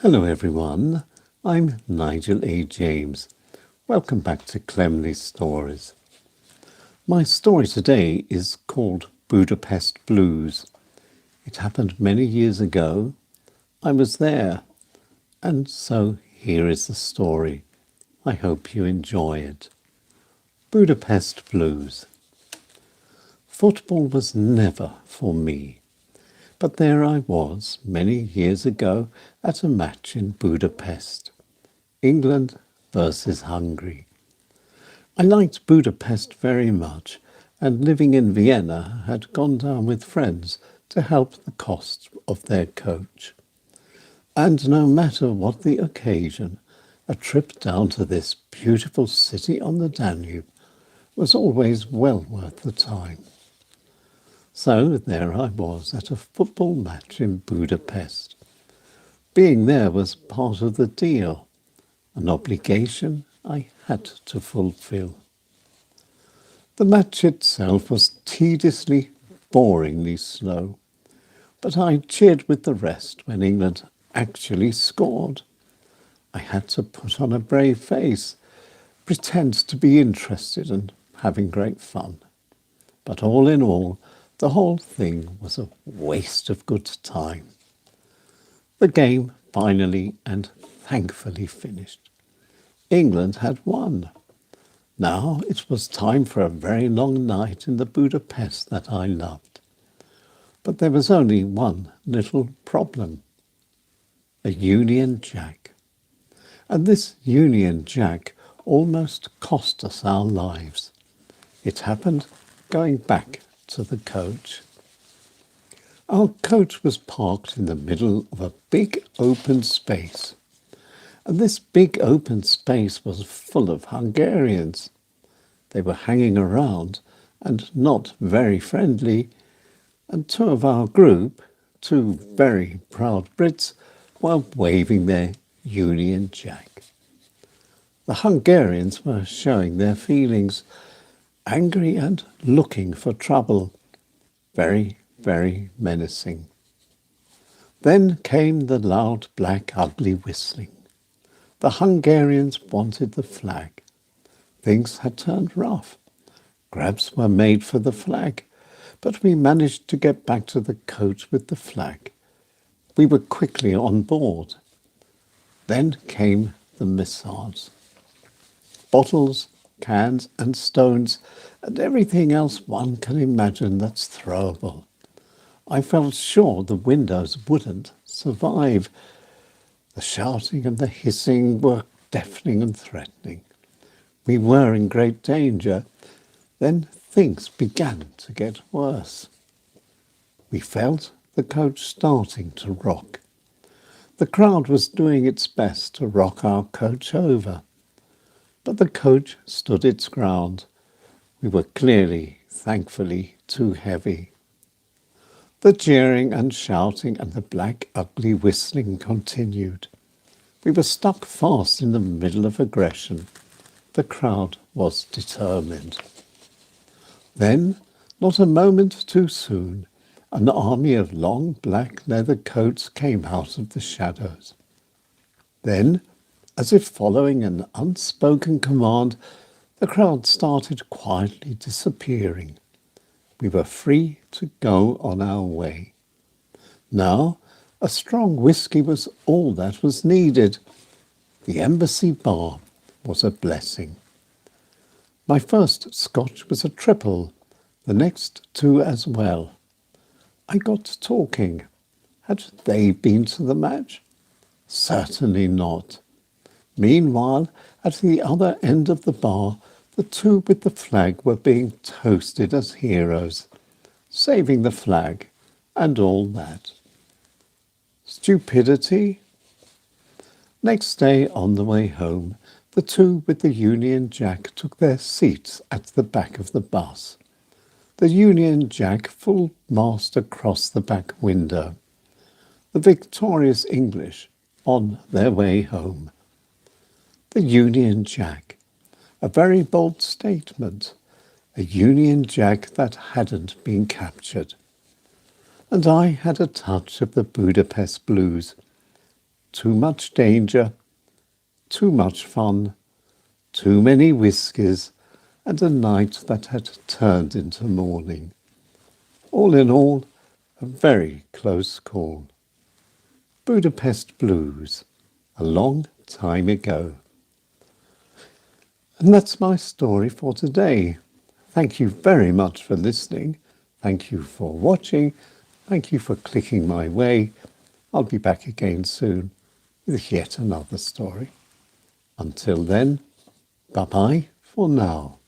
Hello everyone, I'm Nigel A. James. Welcome back to Clemley's Stories. My story today is called Budapest Blues. It happened many years ago. I was there, and so here is the story. I hope you enjoy it. Budapest Blues. Football was never for me, but there I was many years ago at a match in Budapest. England versus Hungary. I liked Budapest very much, and living in Vienna had gone down with friends to help the cost of their coach. And no matter what the occasion, a trip down to this beautiful city on the Danube was always well worth the time. So there I was at a football match in Budapest. Being there was part of the deal, an obligation I had to fulfill. The match itself was tediously, boringly slow, but I cheered with the rest when England actually scored. I had to put on a brave face, pretend to be interested and having great fun. But all in all, the whole thing was a waste of good time. The game finally and thankfully finished. England had won. Now it was time for a very long night in the Budapest that I loved. But there was only one little problem. A Union Jack. And this Union Jack almost cost us our lives. It happened going back to the coach. Our coach was parked in the middle of a big open space. And this big open space was full of Hungarians. They were hanging around and not very friendly, and two of our group, two very proud Brits, were waving their Union Jack. The Hungarians were showing their feelings, angry and looking for trouble, very, very menacing. Then came the loud, black, ugly whistling. The Hungarians wanted the flag. Things had turned rough. Grabs were made for the flag, but we managed to get back to the coach with the flag. We were quickly on board. Then came the missiles. Bottles, cans and stones and everything else one can imagine that's throwable. I felt sure the windows wouldn't survive. The shouting and the hissing were deafening and threatening. We were in great danger. Then things began to get worse. We felt the coach starting to rock. The crowd was doing its best to rock our coach over. But the coach stood its ground. We were clearly, thankfully, too heavy. The jeering and shouting and the black, ugly whistling continued. We were stuck fast in the middle of aggression. The crowd was determined. Then, not a moment too soon, an army of long black leather coats came out of the shadows. Then, as if following an unspoken command, the crowd started quietly disappearing. We were free to go on our way. Now, a strong whisky was all that was needed. The embassy bar was a blessing. My first scotch was a triple, the next two as well. I got talking. Had they been to the match? Certainly not. Meanwhile, at the other end of the bar, the two with the flag were being toasted as heroes, saving the flag and all that. Stupidity? Next day, on the way home, the two with the Union Jack took their seats at the back of the bus. The Union Jack full mast across the back window. The victorious English on their way home. The Union Jack, a very bold statement, a Union Jack that hadn't been captured. And I had a touch of the Budapest Blues. too much danger, too much fun, too many whiskies, and a night that had turned into morning. All in all, a very close call. Budapest Blues, a long time ago. And that's my story for today. Thank you very much for listening. Thank you for watching. Thank you for clicking my way. I'll be back again soon with yet another story. Until then, bye-bye for now.